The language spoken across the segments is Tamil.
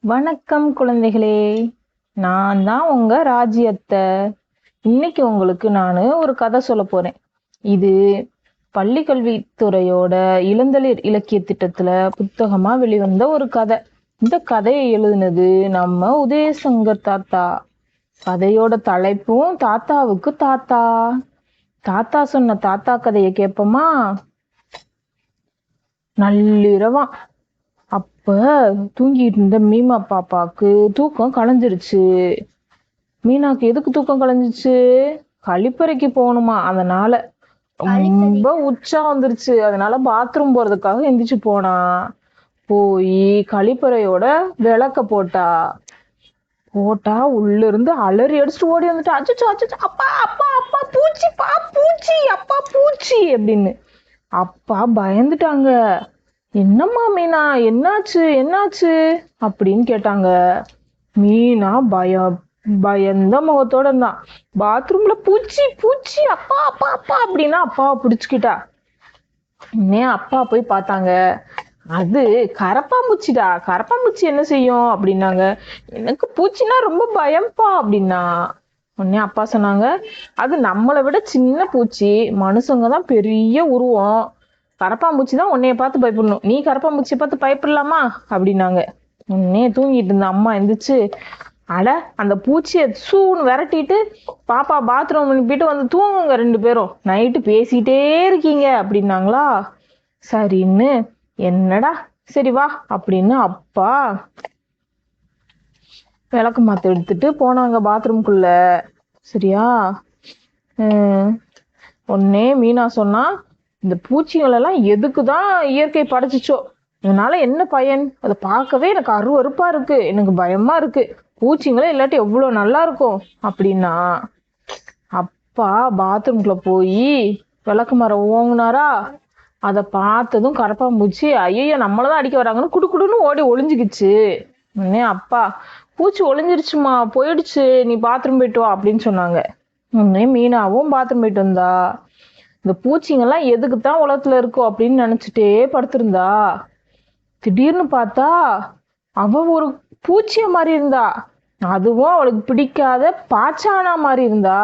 வணக்கம் குழந்தைகளே. நான் தான் உங்க ராஜ்யத்தை. இன்னைக்கு உங்களுக்கு நான் ஒரு கதை சொல்ல போறேன். இது பள்ளி கல்வித்துறையோட இளந்தளிர் இலக்கிய திட்டத்துல புத்தகமா வெளிவந்த ஒரு கதை. இந்த கதையை எழுதினது நம்ம உதயசங்கர் தாத்தா. கதையோட தலைப்பும் தாத்தாவுக்கு தாத்தா. தாத்தா சொன்ன தாத்தா கதையை கேட்போமா? நள்ளிரவா அப்ப தூங்கிட்டு இருந்த மீமா பாப்பாக்கு தூக்கம் கலைஞ்சிருச்சு. மீனாக்கு எதுக்கு தூக்கம் கலைஞ்சிச்சு? கழிப்பறைக்கு போகணுமா, அதனால ரொம்ப உச்சம் வந்துருச்சு. அதனால பாத்ரூம் போறதுக்காக எந்திரிச்சு போனா. போய் கழிப்பறையோட விளக்க போட்டா. உள்ள இருந்து அலறி அடிச்சுட்டு ஓடி வந்துட்டா. அச்சோ அச்சோ, அப்பா அப்பா அப்பா, பூச்சி பா, பூச்சி அப்பா, பூச்சி அப்படின்னு. அப்பா பயந்துட்டாங்க. என்னம்மா மீனா, என்னாச்சு என்னாச்சு அப்படின்னு கேட்டாங்க. மீனா பயந்த முகத்தோட இருந்தான். பாத்ரூம்ல பூச்சி பூச்சி அப்பா அப்பா அப்பா அப்படின்னா அப்பாவை பிடிச்சுக்கிட்டா. அப்பா போய் பார்த்தாங்க. அது கரப்பாம்பூச்சிடா, கரப்பாம்பூச்சி என்ன செய்யும் அப்படின்னாங்க. எனக்கு பூச்சின்னா ரொம்ப பயம்பா அப்படின்னா. உடனே அப்பா சொன்னாங்க, அது நம்மளை விட சின்ன பூச்சி, மனுஷங்க தான் பெரிய உருவம். கரப்பாம்பூச்சி தான் உன்னைய பார்த்து பயப்படணும், நீ கரப்பாம்பூச்சியை பார்த்து பயப்படலாமா அப்படின்னாங்க. உடனே தூங்கிட்டு இருந்த அம்மா எந்திரிச்சு, அட அந்த பூச்சியை சூன்னு விரட்டிட்டு பாப்பா பாத்ரூம் அனுப்பிட்டு வந்து தூங்குங்க ரெண்டு பேரும், நைட்டு பேசிட்டே இருக்கீங்க அப்படின்னாங்களா. சரின்னு, என்னடா சரி வா அப்படின்னு அப்பா விளக்கு மாத்த எடுத்துட்டு போனாங்க பாத்ரூம்குள்ள. சரியா? உடனே மீனா சொன்னா, இந்த பூச்சிகள் எல்லாம் எதுக்குதான் இயற்கை படைச்சிச்சோ, இதனால என்ன பயன்? அதை பார்க்கவே எனக்கு அருவருப்பா இருக்கு, எனக்கு பயமா இருக்கு. பூச்சிங்களே இல்லாட்டி எவ்வளவு நல்லா இருக்கும் அப்படின்னா. அப்பா பாத்ரூம்குள்ள போய் விளக்கு மரம் ஓங்குனாரா. அதை பார்த்ததும் கரப்பாம்பூச்சி ஐயோ நம்மளதான் அடிக்க வராங்கன்னு குடுக்குடுன்னு ஓடி ஒளிஞ்சுக்கிச்சு. உடனே அப்பா, பூச்சி ஒளிஞ்சிருச்சுமா, போயிடுச்சு, நீ பாத்ரூம் போயிட்டு வா அப்படின்னு சொன்னாங்க. உடனே மீனாவும் பாத்ரூம் போயிட்டு வந்தா. இந்த பூச்சிங்கெல்லாம் எதுக்குத்தான் உலகத்துல இருக்கும் அப்படின்னு நினைச்சிட்டே படுத்திருந்தா. திடீர்னு பார்த்தா அவ ஒரு பூச்சிய மாதிரி இருந்தா. அதுவும் அவளுக்கு பிடிக்காத பாச்சானா மாதிரி இருந்தா.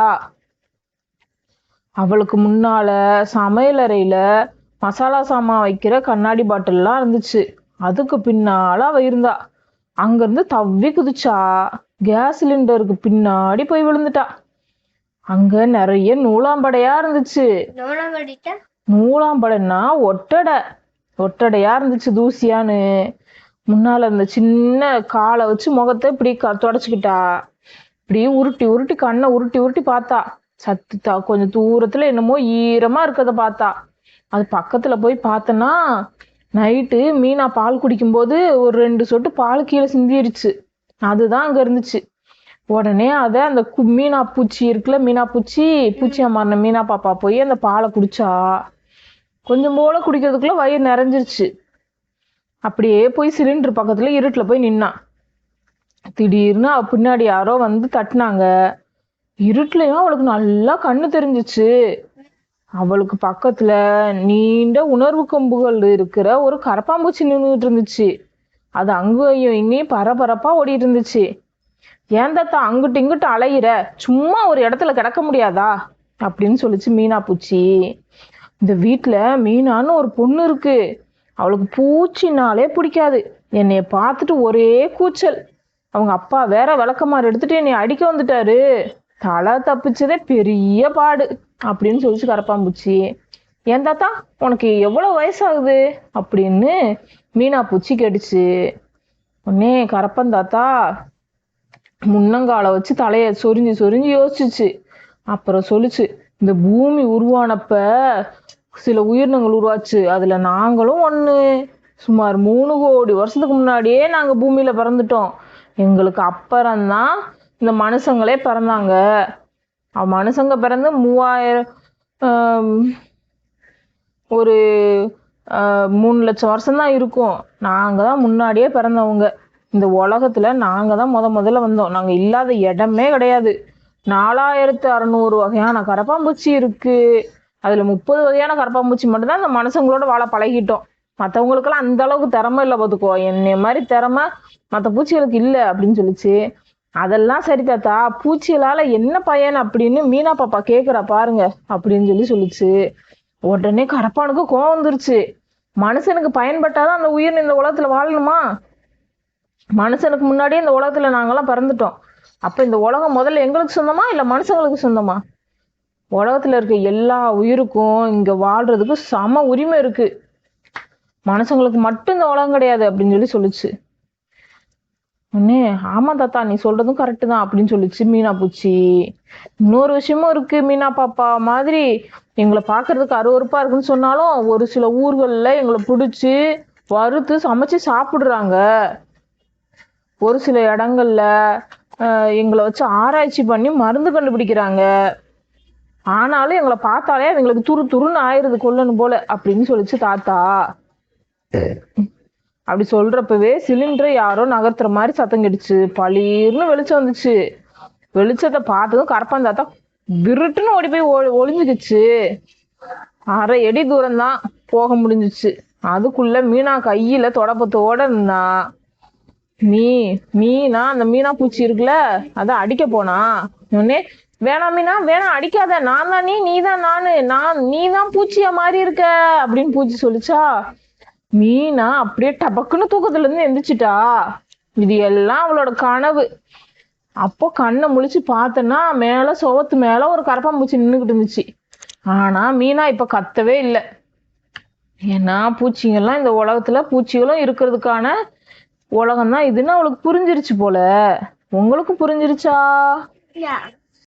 அவளுக்கு முன்னால சமையலறையில மசாலா சாமான் வைக்கிற கண்ணாடி பாட்டில்லாம் இருந்துச்சு. அதுக்கு பின்னால அவ இருந்தா. அங்கிருந்து தவ்வி குதிச்சா. கேஸ் சிலிண்டருக்கு பின்னாடி போய் விழுந்துட்டா. அங்க நிறைய நூலாம்படையா இருந்துச்சு. நூலாம்படைன்னா ஒட்டடையா இருந்துச்சு, தூசியான்னு. முன்னால இருந்த சின்ன காலை வச்சு முகத்தை இப்படி தொடச்சுக்கிட்டா. இப்படி உருட்டி உருட்டி கண்ணை உருட்டி உருட்டி பார்த்தா. சத்துத்தா கொஞ்சம் தூரத்துல என்னமோ ஈரமா இருக்கத பார்த்தா. அது பக்கத்துல போய் பார்த்தனா, நைட்டு மீனா பால் குடிக்கும்போது ஒரு 2 சொட்டு பால் கீழே சிந்திருச்சு. அதுதான் அங்க இருந்துச்சு. உடனே அத அந்த மீனா பூச்சி இருக்குல்ல, மீனா பூச்சியா மாறின மீனா பாப்பா போய் அந்த பாலை குடிச்சா. கொஞ்சம் போல குடிக்கிறதுக்குள்ள வயிறு நிறைஞ்சிருச்சு. அப்படியே போய் சிலிண்டர் பக்கத்துல இருட்டுல போய் நின்னா. திடீர்னு பின்னாடி யாரோ வந்து தட்டினாங்க. இருட்டுலயும் அவளுக்கு நல்லா கண்ணு தெரிஞ்சிச்சு. அவளுக்கு பக்கத்துல நீண்ட உணர்வு கொம்புகள் இருக்கிற ஒரு கரப்பாம்பூச்சி நின்றுட்டு இருந்துச்சு. அது அங்கேயும் இங்கேயும் பரபரப்பா ஓடிட்டு இருந்துச்சு. ஏன் தாத்தா அங்கிட்டு இங்கிட்டு அலையிற, சும்மா ஒரு இடத்துல கிடக்க முடியாதா அப்படின்னு சொல்லிச்சு மீனா பூச்சி. இந்த வீட்டுல மீனான்னு ஒரு பொண்ணு இருக்கு. அவளுக்கு பூச்சினாலே பிடிக்காது. என்னைய பார்த்துட்டு ஒரே கூச்சல். அவங்க அப்பா வேற விளக்கமாறு எடுத்துட்டு என்னை அடிக்க வந்துட்டாரு. தலை தப்பிச்சதே பெரிய பாடு அப்படின்னு சொல்லிச்சு கரப்பாம்பூச்சி. ஏன் தாத்தா உனக்கு எவ்வளவு வயசாகுது அப்படின்னு மீனா பூச்சி கேட்டுச்சு. உடனே கரப்பந்தாத்தா முன்னங்கால வச்சு தலைய சொரிஞ்சு சொரிஞ்சு யோசிச்சுச்சு. அப்புறம் சொல்லுச்சு, இந்த பூமி உருவானப்ப சில உயிரினங்கள் உருவாச்சு, அதுல நாங்களும் ஒண்ணு. சுமார் 3 கோடி வருஷத்துக்கு முன்னாடியே நாங்க பூமியில பிறந்துட்டோம். எங்களுக்கு அப்புறம்தான் இந்த மனுஷங்களே பிறந்தாங்க. மனுஷங்க பிறந்து 3000 ஒரு 3 லட்சம் வருஷம்தான் இருக்கும். நாங்க தான் முன்னாடியே பிறந்தவங்க. இந்த உலகத்துல நாங்க தான் முதல்ல வந்தோம். நாங்க இல்லாத இடமே கிடையாது. 4600 வகையான கரப்பாம்பூச்சி இருக்கு. அதுல 30 வகையான கரப்பாம்பூச்சி மட்டும்தான் இந்த மனுஷங்களோட வாழ பழகிட்டோம் மற்றவங்களுக்கெல்லாம் அந்த அளவுக்கு திறமை இல்லை பார்த்துக்கோ, என்னைய மாதிரி திறமை மற்ற பூச்சிகளுக்கு இல்லை அப்படின்னு சொல்லிச்சு. அதெல்லாம் சரி தாத்தா, பூச்சிகளால என்ன பயன் அப்படின்னு மீனா பாப்பா கேக்குறா பாருங்க அப்படின்னு சொல்லிச்சு. உடனே கரப்பானுக்கு கோவம் வந்துருச்சு. மனுஷனுக்கு பயன்பட்டாதான் அந்த உயிர் இந்த உலகத்துல வாழணுமா? மனுஷனுக்கு முன்னாடியே இந்த உலகத்துல நாங்கெல்லாம் பிறந்துட்டோம். அப்ப இந்த உலகம் முதல்ல எங்களுக்கு சொந்தமா இல்ல மனுஷங்களுக்கு சொந்தமா? உலகத்துல இருக்க எல்லா உயிருக்கும் இங்க வாழ்றதுக்கு சம உரிமை இருக்கு. மனுஷங்களுக்கு மட்டும் இந்த உலகம் கிடையாது அப்படின்னு சொல்லிச்சு. உடனே ஆமா தாத்தா, நீ சொல்றதும் கரெக்டு தான் அப்படின்னு சொல்லிச்சு மீனா பூச்சி. இன்னொரு விஷயமும் இருக்கு, மீனா பாப்பா மாதிரி எங்களை பாக்குறதுக்கு அருவருப்பா இருக்குன்னு சொன்னாலும் ஒரு சில ஊர்கள்ல எங்களை பிடிச்சி வறுத்து சமைச்சு சாப்பிடுறாங்க. ஒரு சில இடங்கள்ல எங்களை வச்சு ஆராய்ச்சி பண்ணி மருந்து கண்டுபிடிக்கிறாங்க. ஆனாலும் எங்களை பார்த்தாலே அதுங்களுக்கு துரு துருன்னு ஆயிருது கொல்லணும் போல அப்படின்னு சொல்லிச்சு தாத்தா. அப்படி சொல்றப்பவே சிலிண்டரை யாரோ நகர்த்துற மாதிரி சத்தம் கெடுச்சு. பளீர்னு வெளிச்சம் வந்துச்சு. வெளிச்சத்தை பார்த்ததும் கரப்பான் தாத்தா விருட்டுன்னு ஓடி போய் ஒளிஞ்சுக்கிச்சு. 1/2 அடி தூரம் தான் போக முடிஞ்சிச்சு. அதுக்குள்ள மீனா கையில தொடப்பத்தோட இருந்தா. மீனா அந்த மீனா பூச்சி இருக்குல்ல, அதான் அடிக்க போனா. உடனே வேணாம் மீனா, வேணாம் அடிக்காத, நான் தான் நீ தான் நீ தான் பூச்சியா மாறி இருக்க அப்படின்னு பூச்சி சொல்லிச்சா. மீனா அப்படியே டபக்குன்னு தூக்கத்துல இருந்து எந்திரிச்சிட்டா. இது எல்லாம் அவளோட கனவு. அப்போ கண்ணை முழிச்சு பார்த்தனா மேல சுவத்து மேல ஒரு கரப்பாம்பூச்சி நின்றுகிட்டு இருந்துச்சு. ஆனா மீனா இப்ப கத்தவே இல்லை. ஏன்னா பூச்சிங்கெல்லாம் இந்த உலகத்துல பூச்சிகளும் இருக்கிறதுக்கான உலகம் தான் இதுன்னு அவளுக்கு புரிஞ்சிருச்சு போல. உங்களுக்கும் புரிஞ்சிருச்சா?